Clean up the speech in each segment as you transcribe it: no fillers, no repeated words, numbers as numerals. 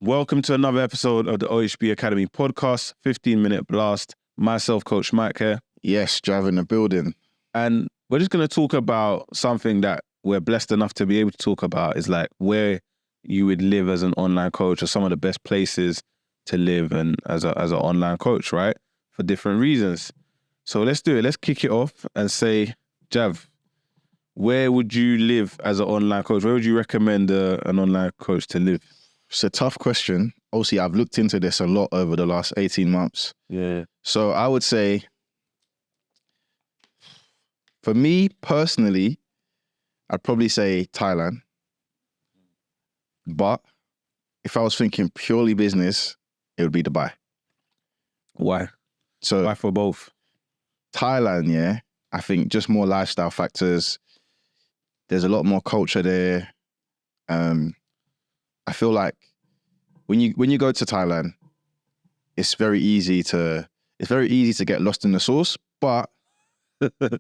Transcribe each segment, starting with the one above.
Welcome to another episode of the OHB Academy podcast, 15-minute blast. Myself, Coach Mike here. Yes, driving the building. And we're just going to talk about something that we're blessed enough to be able to talk about, is like where you would live as an online coach, or some of the best places to live and as an online coach, right? For different reasons. So let's do it. Let's kick it off and say, Jav, where would you live as an online coach? Where would you recommend an online coach to live? It's a tough question. Obviously, I've looked into this a lot over the last 18 months. Yeah. So I would say, for me personally, I'd probably say Thailand. But if I was thinking purely business, it would be Dubai. Why? So Why for both? Thailand, yeah, I think just more lifestyle factors. There's a lot more culture there. I feel like when you go to Thailand, it's very easy to get lost in the sauce. But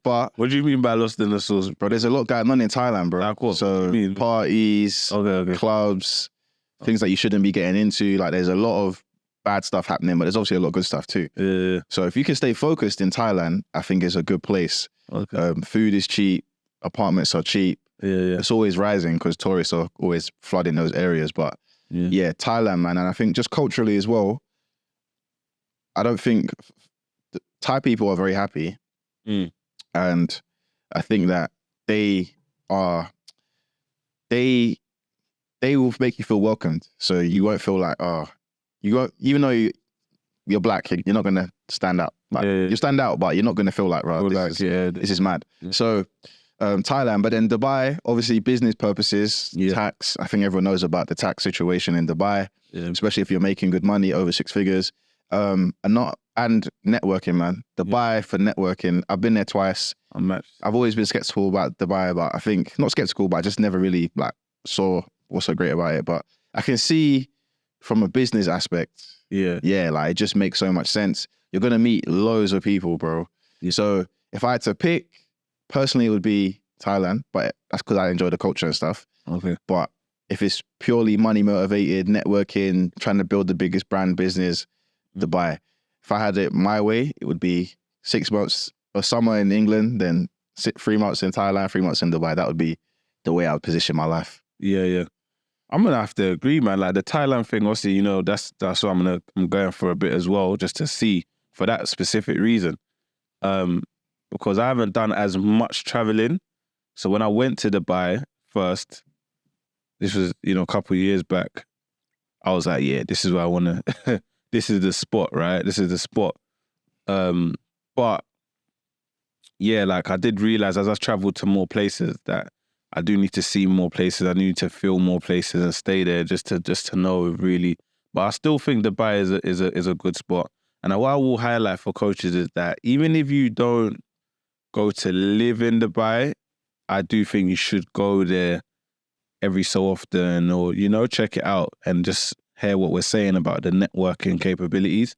What do you mean by lost in the sauce? bro, there's a lot going on in Thailand, bro. Like what? So What do you mean? parties, Okay. clubs, things that you shouldn't be getting into. Like there's a lot of bad stuff happening, but there's obviously a lot of good stuff too. Yeah. So if you can stay focused in Thailand, I think it's a good place. Okay. Food is cheap, apartments are cheap. Yeah. It's always rising because tourists are always flooding those areas. But yeah, Thailand, man. And I think just culturally as well, I don't think Thai people are very happy. Mm. And I think that they will make you feel welcomed. So you won't feel like, even though you're black, you're not going to stand out. Like, you stand out, but you're not going to feel like, this is mad. Yeah. So Thailand, but then Dubai, obviously business purposes, tax. I think everyone knows about the tax situation in Dubai, especially if you're making good money, over 6 figures. And networking, man. Dubai for networking. I've been there twice. I've always been skeptical about Dubai, but I think, not skeptical, but I just never really saw what's so great about it. But I can see from a business aspect, like it just makes so much sense. You're going to meet loads of people, bro. Yeah. So if I had to pick, personally, it would be Thailand, but that's because I enjoy the culture and stuff. Okay. But if it's purely money motivated, networking, trying to build the biggest brand business, Dubai. If I had it my way, it would be 6 months of summer in England, then 3 months in Thailand, 3 months in Dubai. That would be the way I would position my life. Yeah. I'm gonna have to agree, man. Like the Thailand thing, obviously, that's what I'm going for a bit as well, just to see for that specific reason. Because I haven't done as much traveling. So when I went to Dubai first, this was, a couple of years back, I was like, yeah, this is where I want to, this is the spot, right? This is the spot. But yeah, like I did realize as I've traveled to more places that I do need to see more places. I need to feel more places and stay there just to know really. But I still think Dubai is a good spot. And what I will highlight for coaches is that even if you don't go to live in Dubai, I do think you should go there every so often, or check it out and just hear what we're saying about the networking capabilities.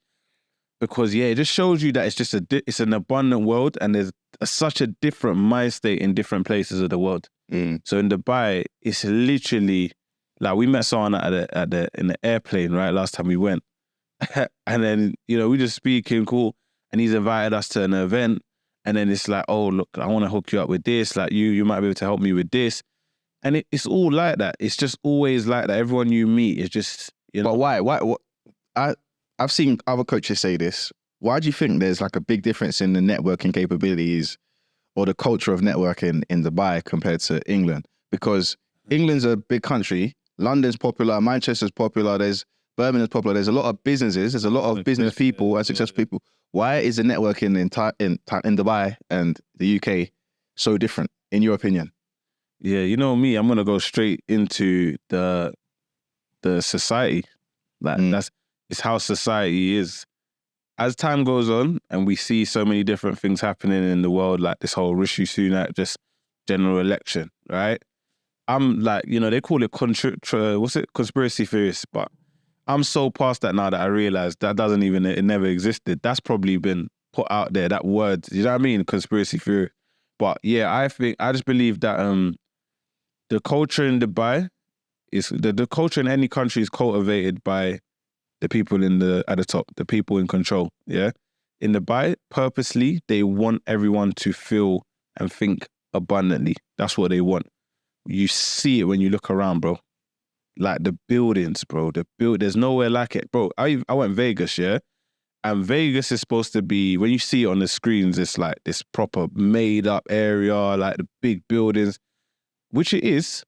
Because it just shows you that it's just it's an abundant world, and there's such a different mind state in different places of the world. So in Dubai, it's literally like we met someone in the airplane, right? Last time we went, and then we just speaking cool, and he's invited us to an event, and then it's like, oh look, I want to hook you up with this. Like you might be able to help me with this, and it's all like that. It's just always like that. Everyone you meet is just But why? What? I've seen other coaches say this. Why do you think there's like a big difference in the networking capabilities or the culture of networking in Dubai compared to England? Because England's a big country. London's popular. Manchester's popular. There's Birmingham's popular. There's a lot of businesses. There's a lot of business people and successful people. Why is the networking in Dubai and the UK so different, in your opinion? Yeah, you know me, I'm going to go straight into the society. Like it's how society is. As time goes on and we see so many different things happening in the world, like this whole Rishi Sunak, just general election, right? I'm like, they call it conspiracy theorists, but I'm so past that now that I realize that it never existed. That's probably been put out there, that word, you know what I mean? Conspiracy theory. But yeah, I just believe that the culture in Dubai it's the culture in any country is cultivated by the people at the top, the people in control. Yeah. In Dubai, purposely, they want everyone to feel and think abundantly. That's what they want. You see it when you look around, bro. Like the buildings, bro. There's nowhere like it, bro. I went Vegas, yeah, and Vegas is supposed to be, when you see it on the screens, it's like this proper made up area, like the big buildings, which it is,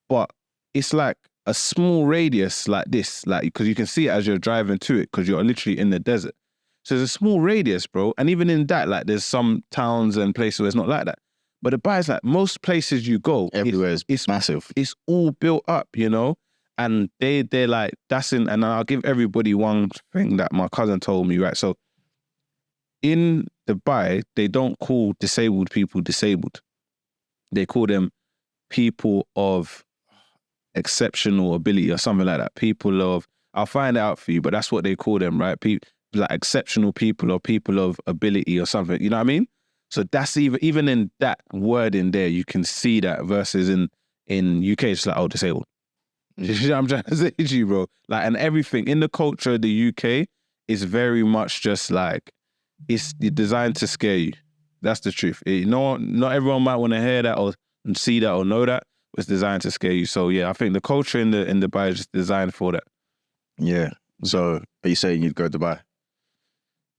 but it's like a small radius like this, like because you can see it as you're driving to it because you're literally in the desert. So there's a small radius, bro, and even in that, like there's some towns and places where it's not like that. But Dubai is like most places you go, everywhere it's massive. It's all built up, you know. And they're like, that's in, and I'll give everybody one thing that my cousin told me, right? So in Dubai, they don't call disabled people disabled. They call them people of exceptional ability or something like that. People of, I'll find it out for you, but that's what they call them, right? People like exceptional people or people of ability or something, you know what I mean? So that's even in that word in there, you can see that versus in UK, it's like, oh, disabled. You know what I'm trying to say to you, bro? Like, and everything in the culture of the UK is very much just like, it's designed to scare you. That's the truth. Not everyone might want to hear that or see that or know that, but it's designed to scare you. So yeah, I think the culture in Dubai is just designed for that. Yeah. So are you saying you'd go to Dubai?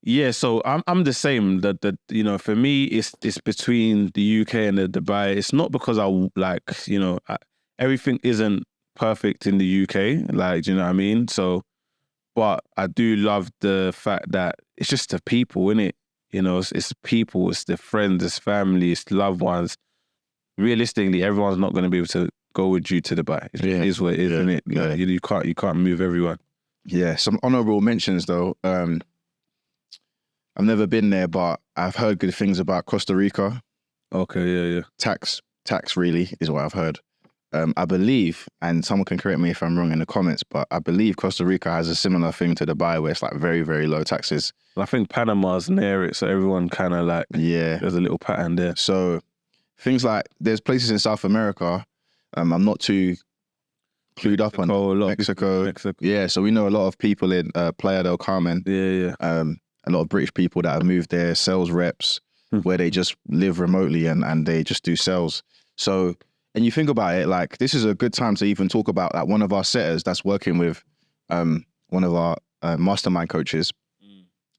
Yeah, so I'm the same. That you know, for me, it's between the UK and the Dubai. It's not because I like, you know, everything isn't perfect in the UK, like, do you know what I mean? So, but I do love the fact that it's just the people, innit? You know, it's people, it's the friends, it's family, it's loved ones. Realistically, everyone's not going to be able to go with you to Dubai. It is what it is, isn't it? Yeah. You can't move everyone. Yeah. Some honourable mentions though. I've never been there, but I've heard good things about Costa Rica. Okay, yeah. Tax really is what I've heard. I believe, and someone can correct me if I'm wrong in the comments, but I believe Costa Rica has a similar thing to Dubai where it's like very, very low taxes. I think Panama's near it, so everyone kind of like, there's a little pattern there. So things like, there's places in South America, I'm not too clued up on Mexico. Yeah, so we know a lot of people in Playa del Carmen. Yeah. A lot of British people that have moved there, sales reps, where they just live remotely and they just do sales. So, and you think about it, like, this is a good time to even talk about like one of our setters that's working with one of our mastermind coaches.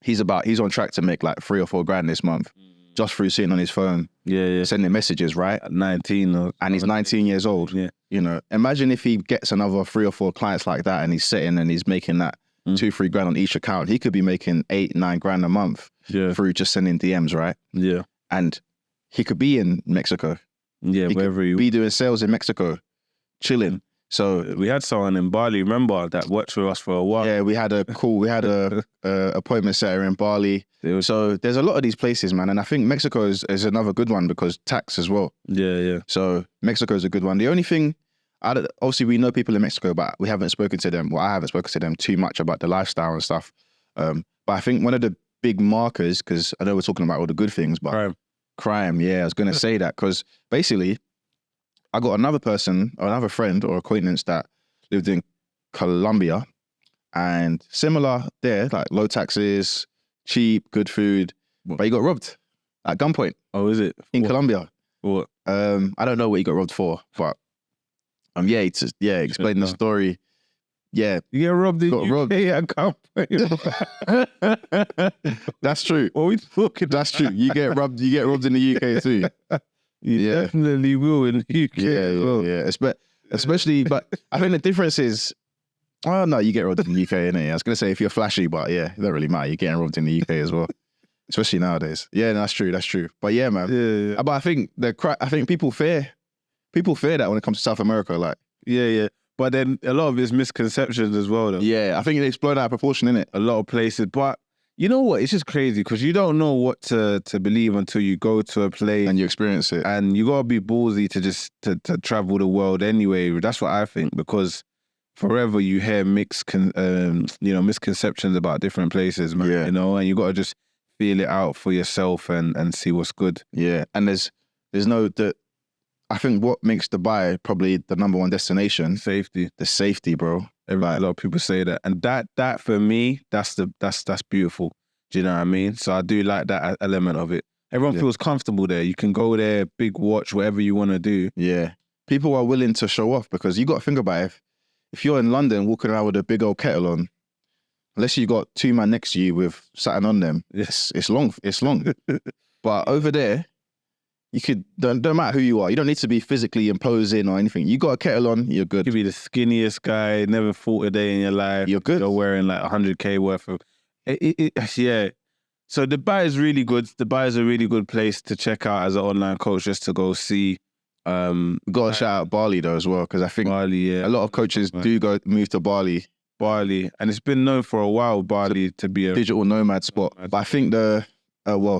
He's on track to make like 3 or 4 grand this month, just through sitting on his phone, sending messages, right? At 19, and he's 19 years old. Yeah, you know, imagine if he gets another 3 or 4 clients like that, and he's sitting and he's making that 2-3 grand on each account. He could be making 8-9 grand a month through just sending DMs, right? Yeah, and he could be in Mexico. Yeah, wherever you be doing sales in Mexico, chilling. So we had someone in Bali, remember, that worked with us for a while. Yeah, we had a appointment setter in Bali. So there's a lot of these places, man. And I think Mexico is another good one because tax as well. Yeah. So Mexico is a good one. The only thing, obviously we know people in Mexico, but we haven't spoken to them. Well, I haven't spoken to them too much about the lifestyle and stuff. But I think one of the big markers, because I know we're talking about all the good things, but crime, yeah, I was going to say that because basically I got another friend or acquaintance that lived in Colombia, and similar there, like low taxes, cheap, good food, but he got robbed at gunpoint. Oh, is it? In Colombia. What? I don't know what he got robbed for, but explain the story. Yeah. You get robbed in UK robbed. at gunpoint. That's true. What are we talking That's true. You get robbed in the UK too. You definitely will in the UK. Yeah. Especially, but I think the difference is, oh no, you get robbed in the UK, innit? I was gonna say if you're flashy, but yeah, it don't really matter. You're getting robbed in the UK as well, especially nowadays. Yeah, no, that's true. But yeah, man. Yeah. But I think people fear that when it comes to South America, like. Yeah. But then a lot of it's misconceptions as well, though. Yeah, I think it's blown out of proportion, innit? A lot of places. But you know what? It's just crazy because you don't know what to believe until you go to a place. And you experience it. And you got to be ballsy to just to travel the world anyway. That's what I think, because forever you hear misconceptions about different places, man. Yeah. You know, and you got to just feel it out for yourself and see what's good. Yeah, and there's no... I think what makes Dubai probably the #1 destination, Safety. the safety, bro. A lot of people say that, and that for me, that's beautiful. Do you know what I mean? So I do like that element of it. Everyone feels comfortable there. You can go there, big watch, whatever you want to do. Yeah, people are willing to show off because you got to think about it. If you're in London walking around with a big old kettle on, unless you got 2 men next to you with something on them, it's long. It's long. But over there, you could, don't matter who you are. You don't need to be physically imposing or anything. You got a kettle on, you're good. You could be the skinniest guy, never fought a day in your life. You're good. You're wearing like 100K worth of... yeah. So Dubai is really good. Dubai is a really good place to check out as an online coach, just to go see. Got to shout out Bali though as well, because I think Bali, a lot of coaches do move to Bali. And it's been known for a while, Bali, to be a digital nomad spot. But I think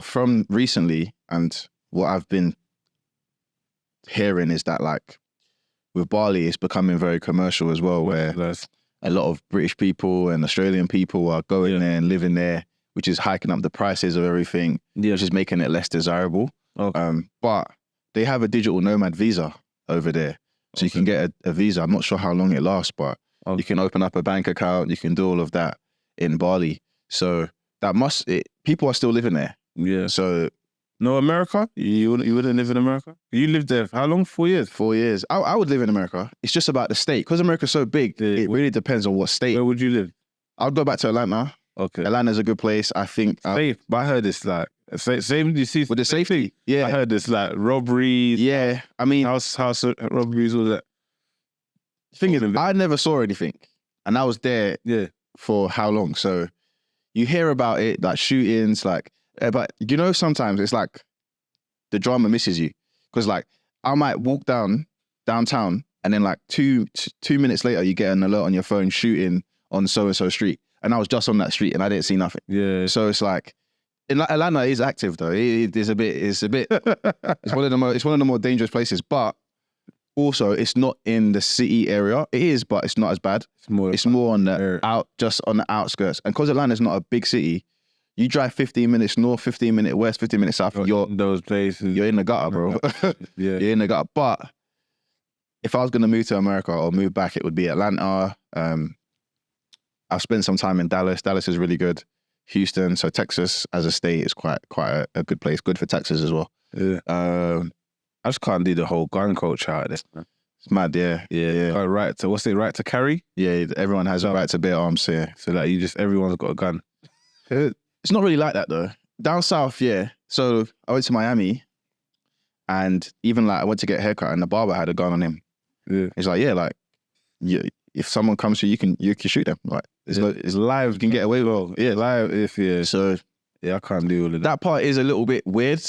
from recently, and what I've been hearing is that like with Bali, it's becoming very commercial as well, where a lot of British people and Australian people are going there and living there, which is hiking up the prices of everything, which is making it less desirable. But they have a digital nomad visa over there. So you can get a visa. I'm not sure how long it lasts, but you can open up a bank account. You can do all of that in Bali. So people are still living there. Yeah. So no, America? You wouldn't live in America? You lived there for how long? 4 years? 4 years. I would live in America. It's just about the state. Because America's so big, it really depends on what state. Where would you live? I'll go back to Atlanta. Okay. Atlanta's a good place, I think. Safe, but I heard it's like, same, you see. With the safety? Yeah. I heard it's like robberies. Yeah. I mean. House robberies, all that. Thing is, I never saw anything. And I was there for how long? So you hear about it, like shootings, like, but you know, sometimes it's like the drama misses you. Because like, I might walk downtown and then like two minutes later, you get an alert on your phone shooting on so-and-so street. And I was just on that street and I didn't see nothing. Yeah. So it's like, Atlanta is active though. It's one of the more dangerous places, but also it's not in the city area. It is, but it's not as bad. It's more on the just on the outskirts. And because Atlanta's not a big city, you drive 15 minutes north, 15 minutes west, 15 minutes south. You're in those places. You're in the gutter, bro. You're in the gutter. But if I was gonna move to America or move back, it would be Atlanta. I've spent some time in Dallas. Dallas is really good. Houston, so Texas as a state is quite a good place. Good for taxes as well. Yeah. I just can't do the whole gun culture out of this, man. It's mad, yeah. Right to, what's it, right to carry? Yeah, everyone has a right to bear arms here. So like everyone's got a gun. It's not really like that though. Down south, yeah. So I went to Miami and even like I went to get a haircut and the barber had a gun on him. Yeah. He's like, if someone comes to you, you can shoot them. Like it's live, you can get away with it. Yeah, live. So I can't do all of that. That part is a little bit weird.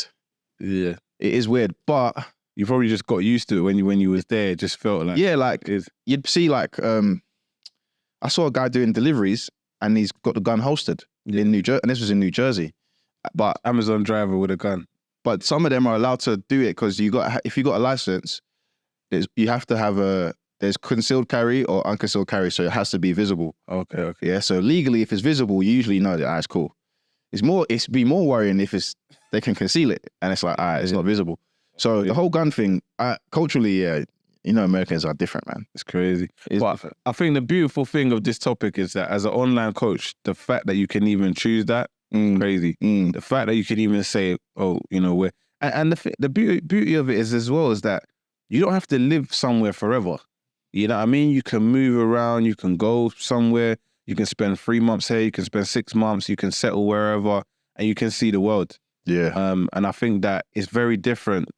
Yeah. It is weird, but you probably just got used to it when you was there. It just felt like you'd see like I saw a guy doing deliveries and he's got the gun holstered in New Jersey, and this was in New Jersey. But Amazon driver with a gun. But some of them are allowed to do it because if you got a license, you have to have there's concealed carry or unconcealed carry, so it has to be visible. Okay. Yeah, so legally, if it's visible, you usually know that that's cool. It's be more worrying if they can conceal it and it's like, it's not visible. So the whole gun thing, culturally, Americans are different, man. It's crazy. But I think the beautiful thing of this topic is that as an online coach, the fact that you can even choose that, crazy. The fact that you can even say, where, and the beauty of it is as well is that you don't have to live somewhere forever. You know what I mean? You can move around, you can go somewhere, you can spend 3 months here, you can spend 6 months, you can settle wherever, and you can see the world. Yeah. And I think that it's very different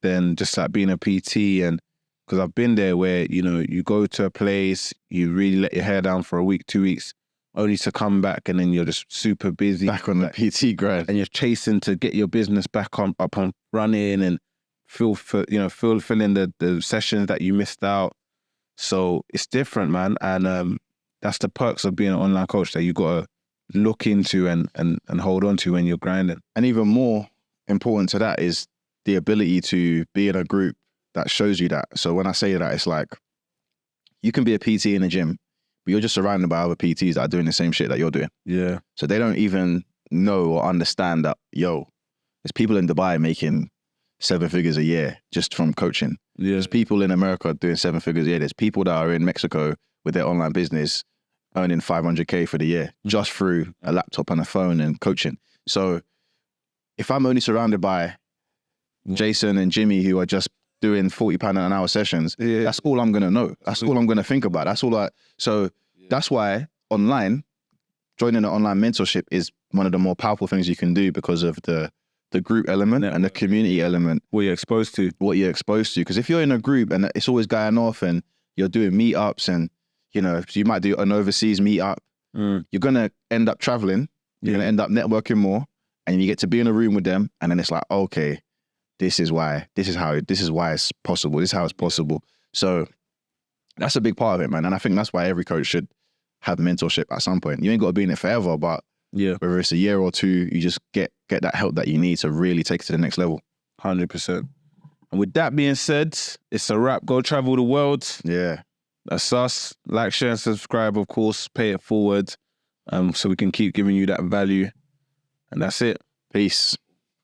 than just like being a PT, and because I've been there where, you go to a place, you really let your hair down for a week, 2 weeks, only to come back and then you're just super busy. Back on the PT grind. And you're chasing to get your business back up on running and filling the sessions that you missed out. So it's different, man. And that's the perks of being an online coach that you got to look into and hold on to when you're grinding. And even more important to that is the ability to be in a group that shows you that. So when I say that, it's like you can be a PT in a gym, but you're just surrounded by other PTs that are doing the same shit that you're doing. Yeah. So they don't even know or understand that, there's people in Dubai making 7 figures a year just from coaching. Yeah. There's people in America doing 7 figures a year. There's people that are in Mexico with their online business earning 500K for the year just through a laptop and a phone and coaching. So if I'm only surrounded by Jason and Jimmy who are just doing £40 an hour sessions, that's all I'm going to know. That's all I'm going to think about. That's why joining an online mentorship is one of the more powerful things you can do because of the group element and the community element. What you're exposed to. Because if you're in a group and it's always going off and you're doing meetups and, you know, you might do an overseas meetup, you're going to end up traveling, you're going to end up networking more, and you get to be in a room with them. And then it's like, okay, this is why it's possible. This is how it's possible. So that's a big part of it, man. And I think that's why every coach should have mentorship at some point. You ain't got to be in it forever, but whether it's a year or two, you just get that help that you need to really take it to the next level. 100%. And with that being said, it's a wrap. Go travel the world. Yeah. That's us. Like, share, and subscribe, of course. Pay it forward so we can keep giving you that value. And that's it. Peace.